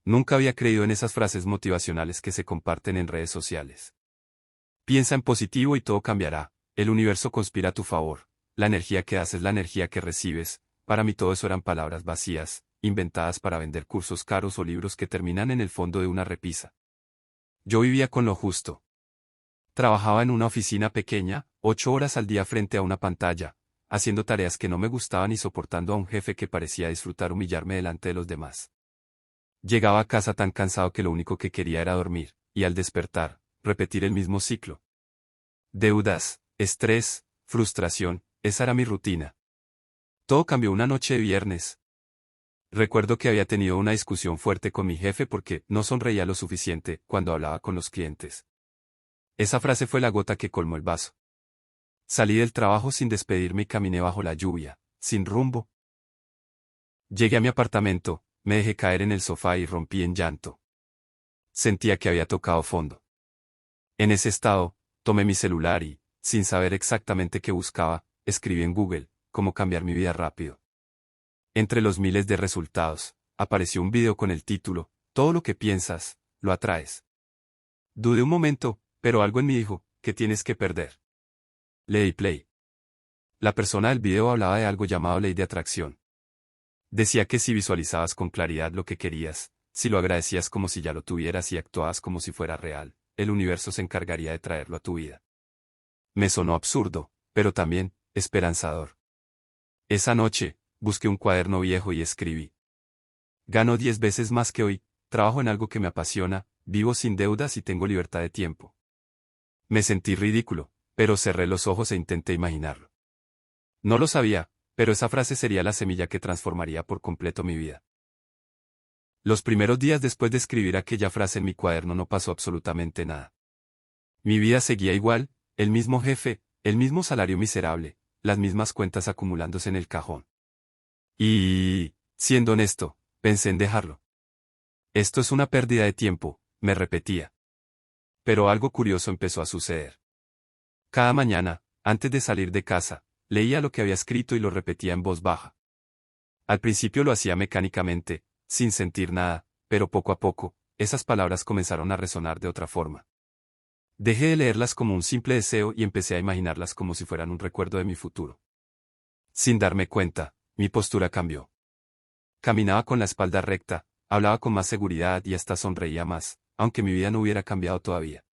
Nunca había creído en esas frases motivacionales que se comparten en redes sociales. Piensa en positivo y todo cambiará. El universo conspira a tu favor. La energía que das es la energía que recibes. Para mí todo eso eran palabras vacías, inventadas para vender cursos caros o libros que terminan en el fondo de una repisa. Yo vivía con lo justo. Trabajaba en una oficina pequeña, 8 horas al día frente a una pantalla, haciendo tareas que no me gustaban y soportando a un jefe que parecía disfrutar humillarme delante de los demás. Llegaba a casa tan cansado que lo único que quería era dormir, y al despertar, repetir el mismo ciclo. Deudas, estrés, frustración, esa era mi rutina. Todo cambió una noche de viernes. Recuerdo que había tenido una discusión fuerte con mi jefe porque no sonreía lo suficiente cuando hablaba con los clientes. Esa frase fue la gota que colmó el vaso. Salí del trabajo sin despedirme y caminé bajo la lluvia, sin rumbo. Llegué a mi apartamento, me dejé caer en el sofá y rompí en llanto. Sentía que había tocado fondo. En ese estado, tomé mi celular y, sin saber exactamente qué buscaba, escribí en Google, cómo cambiar mi vida rápido. Entre los miles de resultados, apareció un video con el título, Todo lo que piensas, lo atraes. Dudé un momento, pero algo en mí dijo, ¿qué tienes que perder? Le di play. La persona del video hablaba de algo llamado ley de atracción. Decía que si visualizabas con claridad lo que querías, si lo agradecías como si ya lo tuvieras y actuabas como si fuera real, el universo se encargaría de traerlo a tu vida. Me sonó absurdo, pero también, esperanzador. Esa noche, busqué un cuaderno viejo y escribí. Gano 10 veces más que hoy, trabajo en algo que me apasiona, vivo sin deudas y tengo libertad de tiempo. Me sentí ridículo, pero cerré los ojos e intenté imaginarlo. No lo sabía, pero esa frase sería la semilla que transformaría por completo mi vida. Los primeros días después de escribir aquella frase en mi cuaderno no pasó absolutamente nada. Mi vida seguía igual, el mismo jefe, el mismo salario miserable, las mismas cuentas acumulándose en el cajón. Y, siendo honesto, pensé en dejarlo. Esto es una pérdida de tiempo, me repetía. Pero algo curioso empezó a suceder. Cada mañana, antes de salir de casa, leía lo que había escrito y lo repetía en voz baja. Al principio lo hacía mecánicamente, sin sentir nada, pero poco a poco, esas palabras comenzaron a resonar de otra forma. Dejé de leerlas como un simple deseo y empecé a imaginarlas como si fueran un recuerdo de mi futuro. Sin darme cuenta, mi postura cambió. Caminaba con la espalda recta, hablaba con más seguridad y hasta sonreía más, aunque mi vida no hubiera cambiado todavía.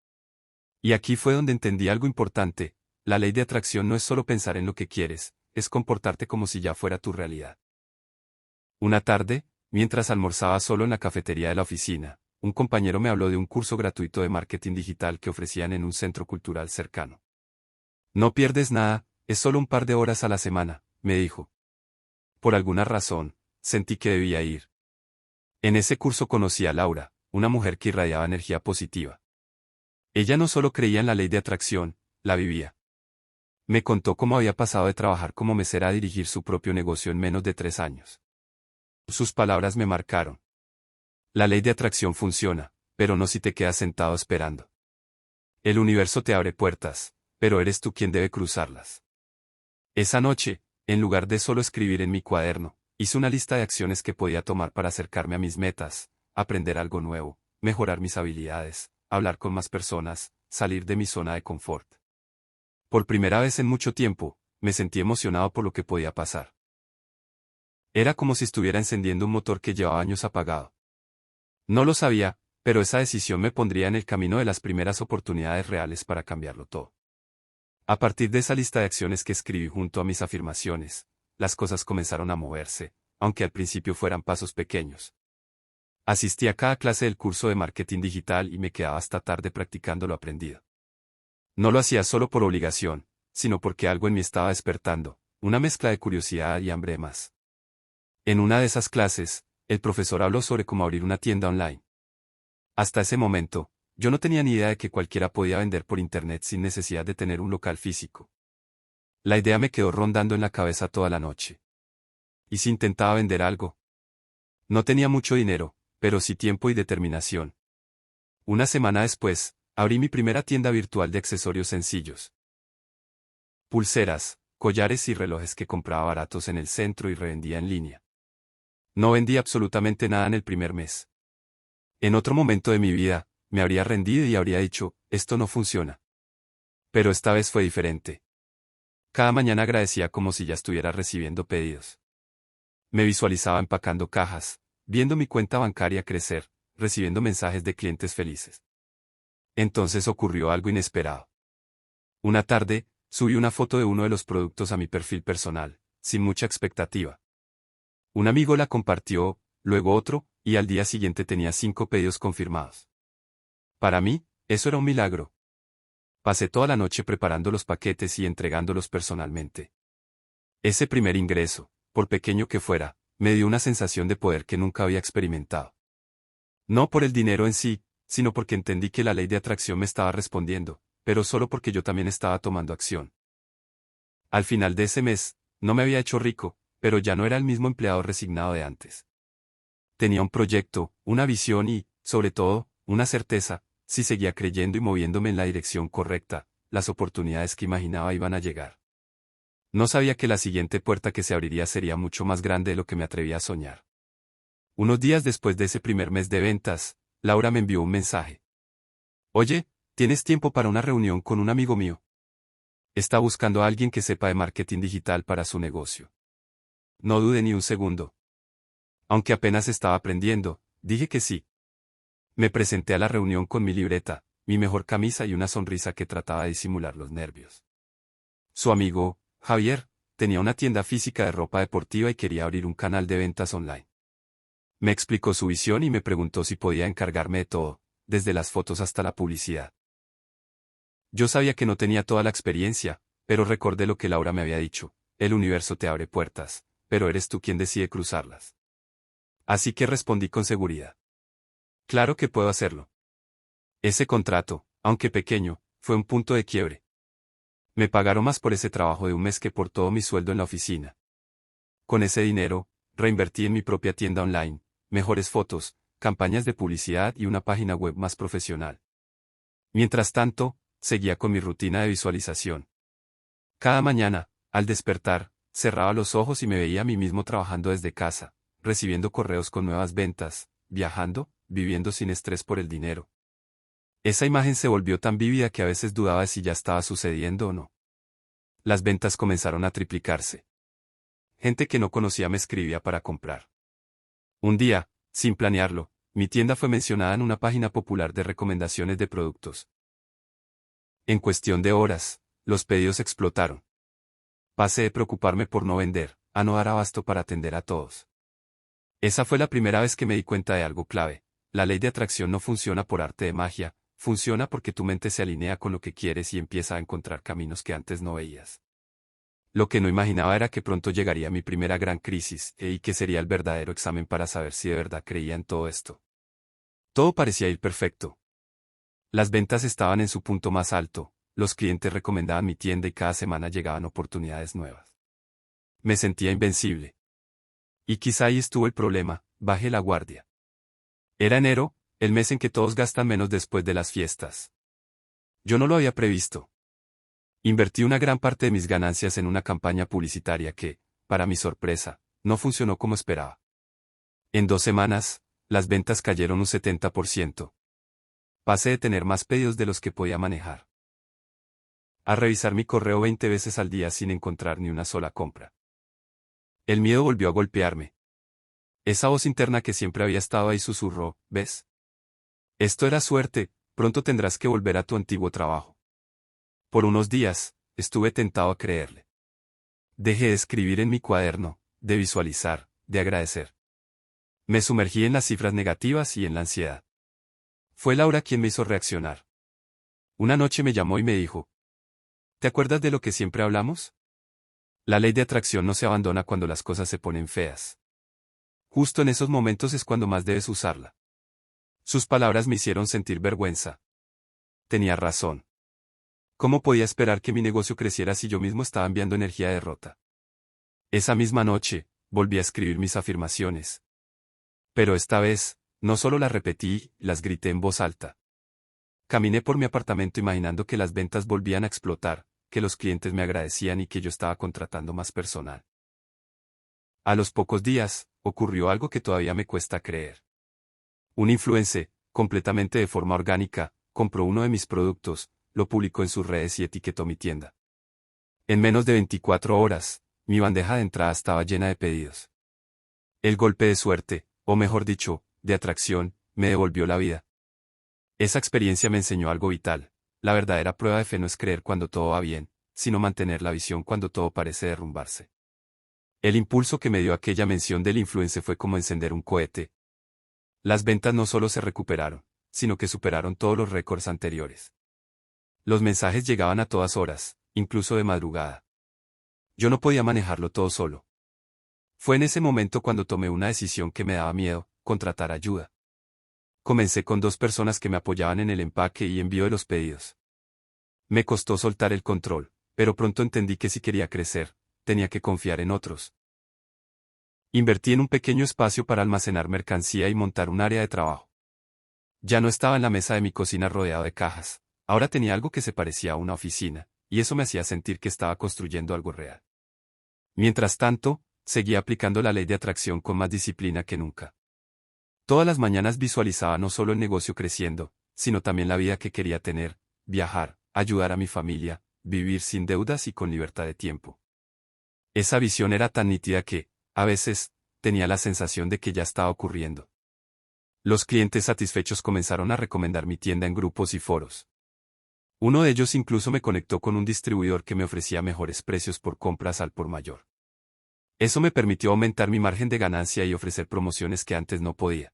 Y aquí fue donde entendí algo importante, la ley de atracción no es solo pensar en lo que quieres, es comportarte como si ya fuera tu realidad. Una tarde, mientras almorzaba solo en la cafetería de la oficina, un compañero me habló de un curso gratuito de marketing digital que ofrecían en un centro cultural cercano. No pierdes nada, es solo un par de horas a la semana, me dijo. Por alguna razón, sentí que debía ir. En ese curso conocí a Laura, una mujer que irradiaba energía positiva. Ella no solo creía en la ley de atracción, la vivía. Me contó cómo había pasado de trabajar como mesera a dirigir su propio negocio en menos de 3 años. Sus palabras me marcaron. La ley de atracción funciona, pero no si te quedas sentado esperando. El universo te abre puertas, pero eres tú quien debe cruzarlas. Esa noche, en lugar de solo escribir en mi cuaderno, hice una lista de acciones que podía tomar para acercarme a mis metas, aprender algo nuevo, mejorar mis habilidades, hablar con más personas, salir de mi zona de confort. Por primera vez en mucho tiempo, me sentí emocionado por lo que podía pasar. Era como si estuviera encendiendo un motor que llevaba años apagado. No lo sabía, pero esa decisión me pondría en el camino de las primeras oportunidades reales para cambiarlo todo. A partir de esa lista de acciones que escribí junto a mis afirmaciones, las cosas comenzaron a moverse, aunque al principio fueran pasos pequeños. Asistí a cada clase del curso de marketing digital y me quedaba hasta tarde practicando lo aprendido. No lo hacía solo por obligación, sino porque algo en mí estaba despertando, una mezcla de curiosidad y hambre de más. En una de esas clases, el profesor habló sobre cómo abrir una tienda online. Hasta ese momento, yo no tenía ni idea de que cualquiera podía vender por internet sin necesidad de tener un local físico. La idea me quedó rondando en la cabeza toda la noche. ¿Y si intentaba vender algo? No tenía mucho dinero, pero sí tiempo y determinación. Una semana después, abrí mi primera tienda virtual de accesorios sencillos. Pulseras, collares y relojes que compraba baratos en el centro y revendía en línea. No vendí absolutamente nada en el primer mes. En otro momento de mi vida, me habría rendido y habría dicho, esto no funciona. Pero esta vez fue diferente. Cada mañana agradecía como si ya estuviera recibiendo pedidos. Me visualizaba empacando cajas, viendo mi cuenta bancaria crecer, recibiendo mensajes de clientes felices. Entonces ocurrió algo inesperado. Una tarde, subí una foto de uno de los productos a mi perfil personal, sin mucha expectativa. Un amigo la compartió, luego otro, y al día siguiente tenía 5 pedidos confirmados. Para mí, eso era un milagro. Pasé toda la noche preparando los paquetes y entregándolos personalmente. Ese primer ingreso, por pequeño que fuera, me dio una sensación de poder que nunca había experimentado. No por el dinero en sí, sino porque entendí que la ley de atracción me estaba respondiendo, pero solo porque yo también estaba tomando acción. Al final de ese mes, no me había hecho rico, pero ya no era el mismo empleado resignado de antes. Tenía un proyecto, una visión y, sobre todo, una certeza: si seguía creyendo y moviéndome en la dirección correcta, las oportunidades que imaginaba iban a llegar. No sabía que la siguiente puerta que se abriría sería mucho más grande de lo que me atrevía a soñar. Unos días después de ese primer mes de ventas, Laura me envió un mensaje. Oye, ¿tienes tiempo para una reunión con un amigo mío? Está buscando a alguien que sepa de marketing digital para su negocio. No dudé ni un segundo. Aunque apenas estaba aprendiendo, dije que sí. Me presenté a la reunión con mi libreta, mi mejor camisa y una sonrisa que trataba de disimular los nervios. Su amigo, Javier, tenía una tienda física de ropa deportiva y quería abrir un canal de ventas online. Me explicó su visión y me preguntó si podía encargarme de todo, desde las fotos hasta la publicidad. Yo sabía que no tenía toda la experiencia, pero recordé lo que Laura me había dicho: el universo te abre puertas, pero eres tú quien decide cruzarlas. Así que respondí con seguridad. Claro que puedo hacerlo. Ese contrato, aunque pequeño, fue un punto de quiebre. Me pagaron más por ese trabajo de un mes que por todo mi sueldo en la oficina. Con ese dinero, reinvertí en mi propia tienda online, mejores fotos, campañas de publicidad y una página web más profesional. Mientras tanto, seguía con mi rutina de visualización. Cada mañana, al despertar, cerraba los ojos y me veía a mí mismo trabajando desde casa, recibiendo correos con nuevas ventas, viajando, viviendo sin estrés por el dinero. Esa imagen se volvió tan vívida que a veces dudaba de si ya estaba sucediendo o no. Las ventas comenzaron a triplicarse. Gente que no conocía me escribía para comprar. Un día, sin planearlo, mi tienda fue mencionada en una página popular de recomendaciones de productos. En cuestión de horas, los pedidos explotaron. Pasé de preocuparme por no vender, a no dar abasto para atender a todos. Esa fue la primera vez que me di cuenta de algo clave: la ley de atracción no funciona por arte de magia, funciona porque tu mente se alinea con lo que quieres y empieza a encontrar caminos que antes no veías. Lo que no imaginaba era que pronto llegaría mi primera gran crisis, y que sería el verdadero examen para saber si de verdad creía en todo esto. Todo parecía ir perfecto. Las ventas estaban en su punto más alto, los clientes recomendaban mi tienda y cada semana llegaban oportunidades nuevas. Me sentía invencible. Y quizá ahí estuvo el problema: bajé la guardia. Era enero, el mes en que todos gastan menos después de las fiestas. Yo no lo había previsto. Invertí una gran parte de mis ganancias en una campaña publicitaria que, para mi sorpresa, no funcionó como esperaba. En 2 semanas, las ventas cayeron un 70%. Pasé de tener más pedidos de los que podía manejar a revisar mi correo 20 veces al día sin encontrar ni una sola compra. El miedo volvió a golpearme. Esa voz interna que siempre había estado ahí susurró: ¿ves? Esto era suerte, pronto tendrás que volver a tu antiguo trabajo. Por unos días, estuve tentado a creerle. Dejé de escribir en mi cuaderno, de visualizar, de agradecer. Me sumergí en las cifras negativas y en la ansiedad. Fue Laura quien me hizo reaccionar. Una noche me llamó y me dijo: ¿te acuerdas de lo que siempre hablamos? La ley de atracción no se abandona cuando las cosas se ponen feas. Justo en esos momentos es cuando más debes usarla. Sus palabras me hicieron sentir vergüenza. Tenía razón. ¿Cómo podía esperar que mi negocio creciera si yo mismo estaba enviando energía de derrota? Esa misma noche, volví a escribir mis afirmaciones. Pero esta vez, no solo las repetí, las grité en voz alta. Caminé por mi apartamento imaginando que las ventas volvían a explotar, que los clientes me agradecían y que yo estaba contratando más personal. A los pocos días, ocurrió algo que todavía me cuesta creer. Un influencer, completamente de forma orgánica, compró uno de mis productos, lo publicó en sus redes y etiquetó mi tienda. En menos de 24 horas, mi bandeja de entrada estaba llena de pedidos. El golpe de suerte, o mejor dicho, de atracción, me devolvió la vida. Esa experiencia me enseñó algo vital. La verdadera prueba de fe no es creer cuando todo va bien, sino mantener la visión cuando todo parece derrumbarse. El impulso que me dio aquella mención del influencer fue como encender un cohete. Las ventas no solo se recuperaron, sino que superaron todos los récords anteriores. Los mensajes llegaban a todas horas, incluso de madrugada. Yo no podía manejarlo todo solo. Fue en ese momento cuando tomé una decisión que me daba miedo, contratar ayuda. Comencé con 2 personas que me apoyaban en el empaque y envío de los pedidos. Me costó soltar el control, pero pronto entendí que si quería crecer, tenía que confiar en otros. Invertí en un pequeño espacio para almacenar mercancía y montar un área de trabajo. Ya no estaba en la mesa de mi cocina rodeado de cajas, ahora tenía algo que se parecía a una oficina, y eso me hacía sentir que estaba construyendo algo real. Mientras tanto, seguía aplicando la ley de atracción con más disciplina que nunca. Todas las mañanas visualizaba no solo el negocio creciendo, sino también la vida que quería tener, viajar, ayudar a mi familia, vivir sin deudas y con libertad de tiempo. Esa visión era tan nítida que, a veces, tenía la sensación de que ya estaba ocurriendo. Los clientes satisfechos comenzaron a recomendar mi tienda en grupos y foros. Uno de ellos incluso me conectó con un distribuidor que me ofrecía mejores precios por compras al por mayor. Eso me permitió aumentar mi margen de ganancia y ofrecer promociones que antes no podía.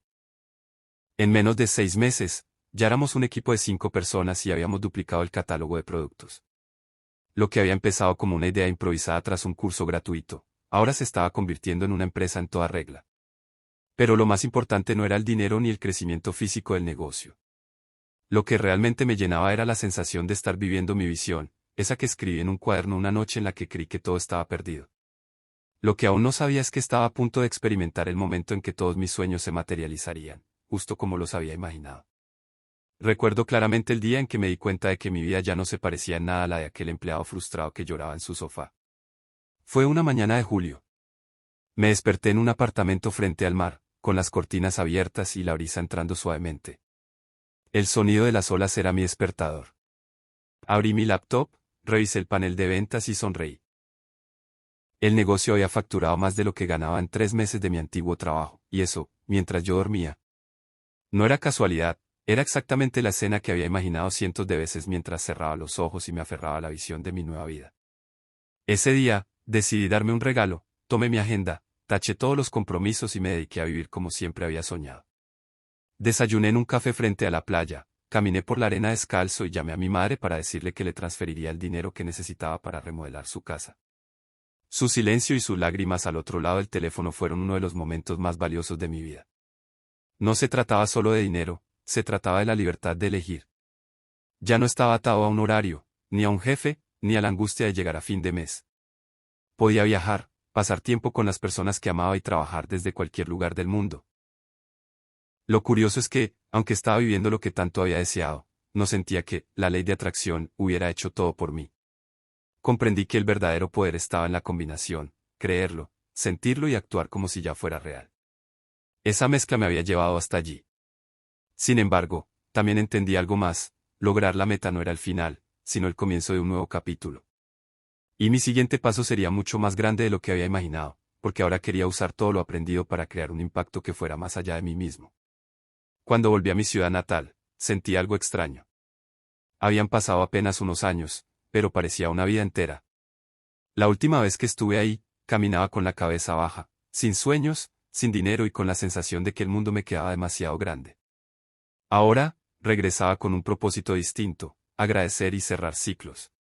En menos de 6 meses, ya éramos un equipo de 5 personas y habíamos duplicado el catálogo de productos. Lo que había empezado como una idea improvisada tras un curso gratuito, ahora se estaba convirtiendo en una empresa en toda regla. Pero lo más importante no era el dinero ni el crecimiento físico del negocio. Lo que realmente me llenaba era la sensación de estar viviendo mi visión, esa que escribí en un cuaderno una noche en la que creí que todo estaba perdido. Lo que aún no sabía es que estaba a punto de experimentar el momento en que todos mis sueños se materializarían, justo como los había imaginado. Recuerdo claramente el día en que me di cuenta de que mi vida ya no se parecía en nada a la de aquel empleado frustrado que lloraba en su sofá. Fue una mañana de julio. Me desperté en un apartamento frente al mar, con las cortinas abiertas y la brisa entrando suavemente. El sonido de las olas era mi despertador. Abrí mi laptop, revisé el panel de ventas y sonreí. El negocio había facturado más de lo que ganaba en 3 meses de mi antiguo trabajo, y eso, mientras yo dormía. No era casualidad, era exactamente la escena que había imaginado cientos de veces mientras cerraba los ojos y me aferraba a la visión de mi nueva vida. Ese día, decidí darme un regalo, tomé mi agenda, taché todos los compromisos y me dediqué a vivir como siempre había soñado. Desayuné en un café frente a la playa, caminé por la arena descalzo y llamé a mi madre para decirle que le transferiría el dinero que necesitaba para remodelar su casa. Su silencio y sus lágrimas al otro lado del teléfono fueron uno de los momentos más valiosos de mi vida. No se trataba solo de dinero, se trataba de la libertad de elegir. Ya no estaba atado a un horario, ni a un jefe, ni a la angustia de llegar a fin de mes. Podía viajar, pasar tiempo con las personas que amaba y trabajar desde cualquier lugar del mundo. Lo curioso es que, aunque estaba viviendo lo que tanto había deseado, no sentía que la ley de atracción hubiera hecho todo por mí. Comprendí que el verdadero poder estaba en la combinación, creerlo, sentirlo y actuar como si ya fuera real. Esa mezcla me había llevado hasta allí. Sin embargo, también entendí algo más, lograr la meta no era el final, sino el comienzo de un nuevo capítulo. Y mi siguiente paso sería mucho más grande de lo que había imaginado, porque ahora quería usar todo lo aprendido para crear un impacto que fuera más allá de mí mismo. Cuando volví a mi ciudad natal, sentí algo extraño. Habían pasado apenas unos años, pero parecía una vida entera. La última vez que estuve ahí, caminaba con la cabeza baja, sin sueños, sin dinero y con la sensación de que el mundo me quedaba demasiado grande. Ahora, regresaba con un propósito distinto, agradecer y cerrar ciclos.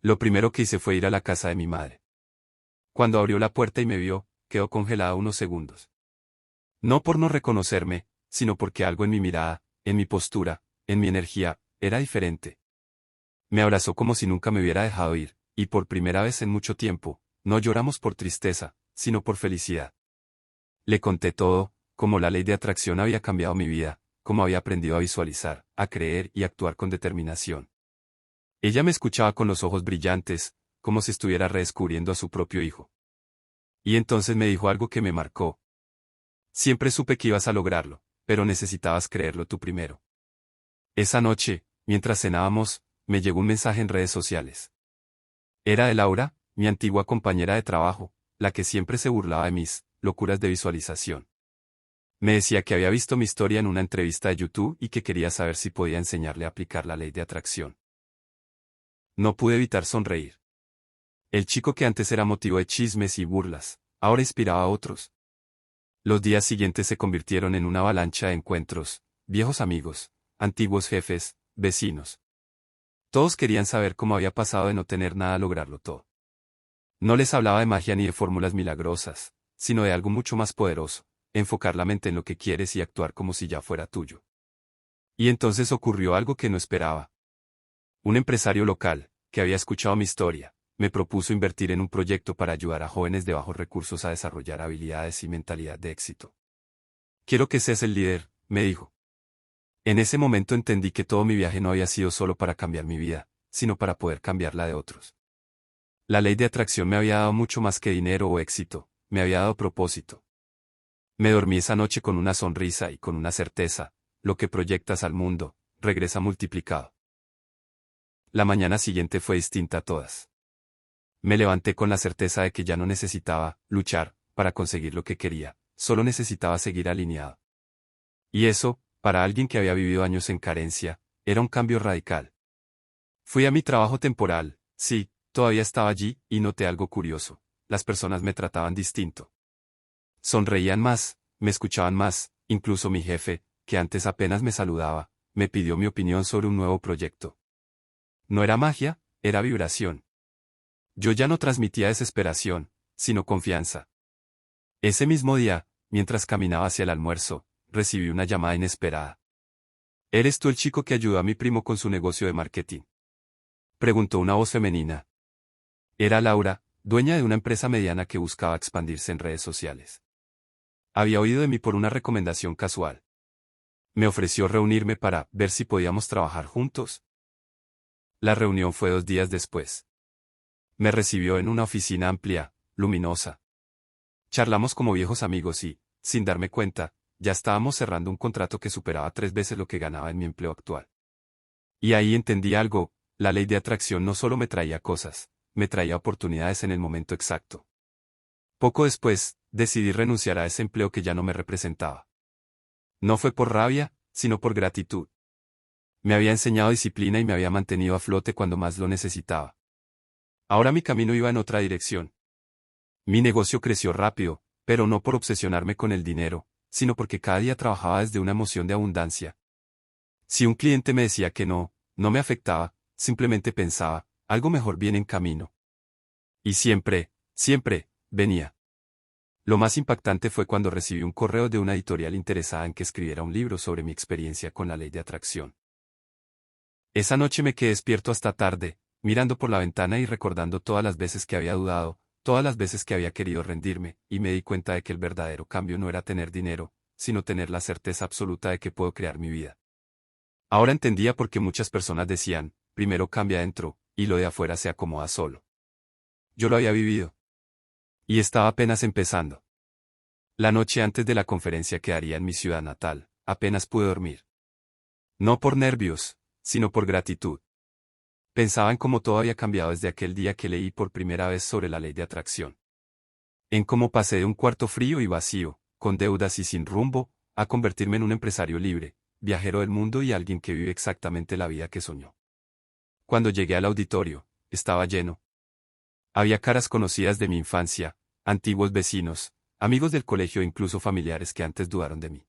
Lo primero que hice fue ir a la casa de mi madre. Cuando abrió la puerta y me vio, quedó congelada unos segundos. No por no reconocerme, sino porque algo en mi mirada, en mi postura, en mi energía, era diferente. Me abrazó como si nunca me hubiera dejado ir, y por primera vez en mucho tiempo, no lloramos por tristeza, sino por felicidad. Le conté todo, cómo la ley de atracción había cambiado mi vida, cómo había aprendido a visualizar, a creer y actuar con determinación. Ella me escuchaba con los ojos brillantes, como si estuviera redescubriendo a su propio hijo. Y entonces me dijo algo que me marcó. Siempre supe que ibas a lograrlo, pero necesitabas creerlo tú primero. Esa noche, mientras cenábamos, me llegó un mensaje en redes sociales. Era de Laura, mi antigua compañera de trabajo, la que siempre se burlaba de mis locuras de visualización. Me decía que había visto mi historia en una entrevista de YouTube y que quería saber si podía enseñarle a aplicar la ley de atracción. No pude evitar sonreír. El chico que antes era motivo de chismes y burlas, ahora inspiraba a otros. Los días siguientes se convirtieron en una avalancha de encuentros, viejos amigos, antiguos jefes, vecinos. Todos querían saber cómo había pasado de no tener nada a lograrlo todo. No les hablaba de magia ni de fórmulas milagrosas, sino de algo mucho más poderoso, enfocar la mente en lo que quieres y actuar como si ya fuera tuyo. Y entonces ocurrió algo que no esperaba. Un empresario local, que había escuchado mi historia, me propuso invertir en un proyecto para ayudar a jóvenes de bajos recursos a desarrollar habilidades y mentalidad de éxito. Quiero que seas el líder, me dijo. En ese momento entendí que todo mi viaje no había sido solo para cambiar mi vida, sino para poder cambiar la de otros. La ley de atracción me había dado mucho más que dinero o éxito, me había dado propósito. Me dormí esa noche con una sonrisa y con una certeza, lo que proyectas al mundo, regresa multiplicado. La mañana siguiente fue distinta a todas. Me levanté con la certeza de que ya no necesitaba luchar para conseguir lo que quería, solo necesitaba seguir alineado. Y eso, para alguien que había vivido años en carencia, era un cambio radical. Fui a mi trabajo temporal, sí, todavía estaba allí, y noté algo curioso. Las personas me trataban distinto. Sonreían más, me escuchaban más, incluso mi jefe, que antes apenas me saludaba, me pidió mi opinión sobre un nuevo proyecto. No era magia, era vibración. Yo ya no transmitía desesperación, sino confianza. Ese mismo día, mientras caminaba hacia el almuerzo, recibí una llamada inesperada. ¿Eres tú el chico que ayudó a mi primo con su negocio de marketing?, preguntó una voz femenina. Era Laura, dueña de una empresa mediana que buscaba expandirse en redes sociales. Había oído de mí por una recomendación casual. Me ofreció reunirme para ver si podíamos trabajar juntos. La reunión fue 2 días después. Me recibió en una oficina amplia, luminosa. Charlamos como viejos amigos y, sin darme cuenta, ya estábamos cerrando un contrato que superaba 3 veces lo que ganaba en mi empleo actual. Y ahí entendí algo, la ley de atracción no solo me traía cosas, me traía oportunidades en el momento exacto. Poco después, decidí renunciar a ese empleo que ya no me representaba. No fue por rabia, sino por gratitud. Me había enseñado disciplina y me había mantenido a flote cuando más lo necesitaba. Ahora mi camino iba en otra dirección. Mi negocio creció rápido, pero no por obsesionarme con el dinero, sino porque cada día trabajaba desde una emoción de abundancia. Si un cliente me decía que no, no me afectaba, simplemente pensaba, algo mejor viene en camino. Y siempre, venía. Lo más impactante fue cuando recibí un correo de una editorial interesada en que escribiera un libro sobre mi experiencia con la ley de atracción. Esa noche me quedé despierto hasta tarde, mirando por la ventana y recordando todas las veces que había dudado, todas las veces que había querido rendirme, y me di cuenta de que el verdadero cambio no era tener dinero, sino tener la certeza absoluta de que puedo crear mi vida. Ahora entendía por qué muchas personas decían, primero cambia adentro, y lo de afuera se acomoda solo. Yo lo había vivido. Y estaba apenas empezando. La noche antes de la conferencia que haría en mi ciudad natal, apenas pude dormir. No por nervios, sino por gratitud. Pensaba en cómo todo había cambiado desde aquel día que leí por primera vez sobre la ley de atracción. En cómo pasé de un cuarto frío y vacío, con deudas y sin rumbo, a convertirme en un empresario libre, viajero del mundo y alguien que vive exactamente la vida que soñó. Cuando llegué al auditorio, estaba lleno. Había caras conocidas de mi infancia, antiguos vecinos, amigos del colegio e incluso familiares que antes dudaron de mí.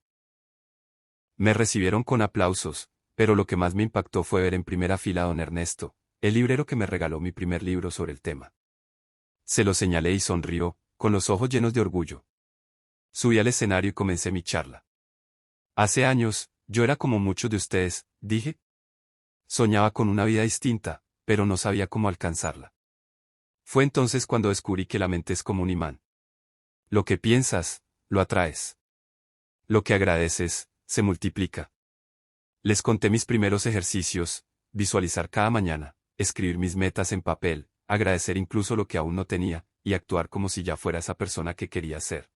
Me recibieron con aplausos, pero lo que más me impactó fue ver en primera fila a don Ernesto, el librero que me regaló mi primer libro sobre el tema. Se lo señalé y sonrió, con los ojos llenos de orgullo. Subí al escenario y comencé mi charla. Hace años, yo era como muchos de ustedes, dije. Soñaba con una vida distinta, pero no sabía cómo alcanzarla. Fue entonces cuando descubrí que la mente es como un imán. Lo que piensas, lo atraes. Lo que agradeces, se multiplica. Les conté mis primeros ejercicios, visualizar cada mañana, escribir mis metas en papel, agradecer incluso lo que aún no tenía, y actuar como si ya fuera esa persona que quería ser.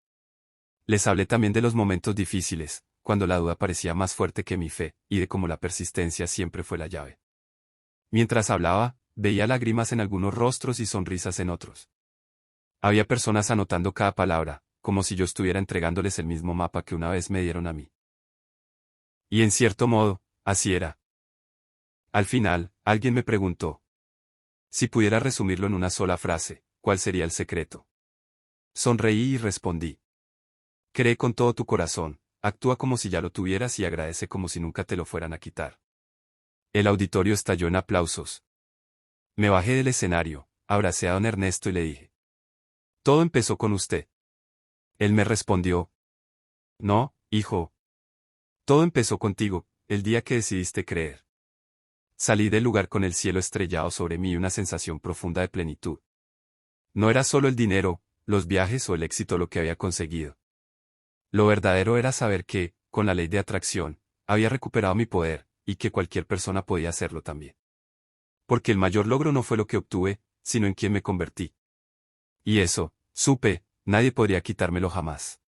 Les hablé también de los momentos difíciles, cuando la duda parecía más fuerte que mi fe, y de cómo la persistencia siempre fue la llave. Mientras hablaba, veía lágrimas en algunos rostros y sonrisas en otros. Había personas anotando cada palabra, como si yo estuviera entregándoles el mismo mapa que una vez me dieron a mí. Y en cierto modo, así era. Al final, alguien me preguntó: si pudiera resumirlo en una sola frase, ¿cuál sería el secreto? Sonreí y respondí: cree con todo tu corazón, actúa como si ya lo tuvieras y agradece como si nunca te lo fueran a quitar. El auditorio estalló en aplausos. Me bajé del escenario, abracé a don Ernesto y le dije: todo empezó con usted. Él me respondió: no, hijo. Todo empezó contigo, el día que decidiste creer. Salí del lugar con el cielo estrellado sobre mí y una sensación profunda de plenitud. No era solo el dinero, los viajes o el éxito lo que había conseguido. Lo verdadero era saber que, con la ley de atracción, había recuperado mi poder, y que cualquier persona podía hacerlo también. Porque el mayor logro no fue lo que obtuve, sino en quien me convertí. Y eso, supe, nadie podría quitármelo jamás.